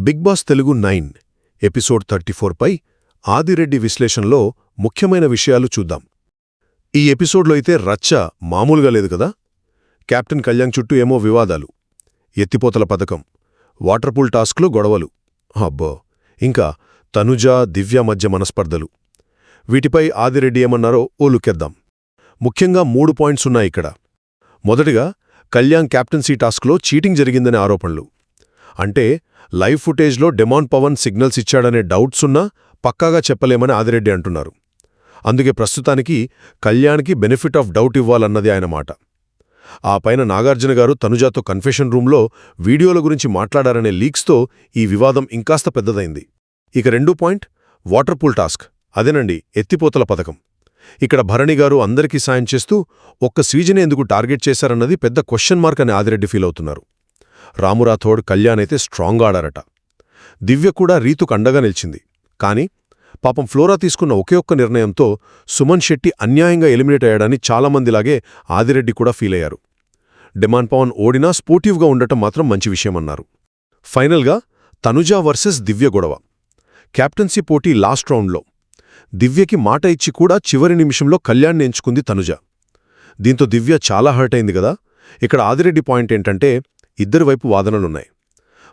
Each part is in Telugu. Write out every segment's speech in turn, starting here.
బిగ్ బాస్ తెలుగు 9 ఎపిసోడ్ 34 పై ఆదిరెడ్డి విశ్లేషణలో ముఖ్యమైన విషయాలు చూద్దాం. ఈ ఎపిసోడ్లో అయితే రచ్చ మామూలుగా లేదు కదా. కెప్టెన్ కళ్యాణ్ చుట్టూ ఏమో వివాదాలు, ఎత్తిపోతల పథకం, వాటర్పూల్ టాస్క్లో గొడవలు, అబ్బో, ఇంకా తనుజ దివ్య మధ్య మనస్పర్ధలు. వీటిపై ఆదిరెడ్డి ఏమన్నారో ఓ లుక్కేద్దాం. ముఖ్యంగా 3 పాయింట్స్ ఉన్నాయిక్కడ. మొదటిగా, కళ్యాణ్ కెప్టెన్సీ టాస్క్లో చీటింగ్ జరిగిందనే ఆరోపణలు. అంటే లైవ్ ఫుటేజ్లో డెమాన్ పవన్ సిగ్నల్స్ ఇచ్చాడనే డౌట్సున్నా పక్కాగా చెప్పలేమని ఆదిరెడ్డి అంటున్నారు. అందుకే ప్రస్తుతానికి కళ్యాణ్కి బెనిఫిట్ ఆఫ్ డౌట్ ఇవ్వాలన్నది ఆయన మాట. ఆ పైన నాగార్జునగారు తనుజాతో కన్ఫెషన్ రూంలో వీడియోల గురించి మాట్లాడారనే లీక్స్తో ఈ వివాదం ఇంకాస్త పెద్దదైంది. ఇక 2 పాయింట్, వాటర్పూల్ టాస్క్, అదేనండి ఎత్తిపోతల పథకం. ఇక్కడ భరణిగారు అందరికీ సాయం చేస్తూ ఒక్క సీజనే ఎందుకు టార్గెట్ చేశారన్నది పెద్ద క్వశ్చన్ మార్క్ అని ఆదిరెడ్డి ఫీల్ అవుతున్నారు. రామురాథోడ్, కళ్యాణ్ అయితే స్ట్రాంగ్ ఆడారట. దివ్య కూడా రీతుకు అండగా నిలిచింది. కానీ పాపం ఫ్లోరా తీసుకున్న ఒకే ఒక్క నిర్ణయంతో సుమన్ శెట్టి అన్యాయంగా ఎలిమినేట్ అయ్యాడని చాలామందిలాగే ఆదిరెడ్డి కూడా ఫీల్ అయ్యారు. డెమాన్ పవన్ ఓడినా స్పోర్టివ్గా ఉండటం మాత్రం మంచి విషయమన్నారు. ఫైనల్గా తనుజ వర్సెస్ దివ్య గొడవ. కెప్టెన్సీ పోటీ లాస్ట్ రౌండ్లో దివ్యకి మాట ఇచ్చి కూడా చివరి నిమిషంలో కళ్యాణ్ని ఎంచుకుంది తనుజ. దీంతో దివ్య చాలా హర్ట్ అయింది కదా. ఇక్కడ ఆదిరెడ్డి పాయింట్ ఏంటంటే, ఇద్దరి వైపు వాదనలున్నాయి.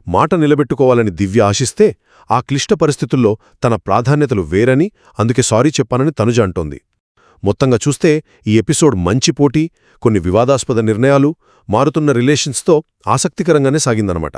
మాట నిలబెట్టుకోవాలని దివ్య ఆశిస్తే ఆ క్లిష్ట పరిస్థితుల్లో తన ప్రాధాన్యతలు వేరని, అందుకే సారీ చెప్పానని తనుజ అంటోంది. మొత్తంగా చూస్తే ఈ ఎపిసోడ్ మంచి పోటీ, కొన్ని వివాదాస్పద నిర్ణయాలు, మారుతున్న రిలేషన్స్తో ఆసక్తికరంగానే సాగిందనమాట.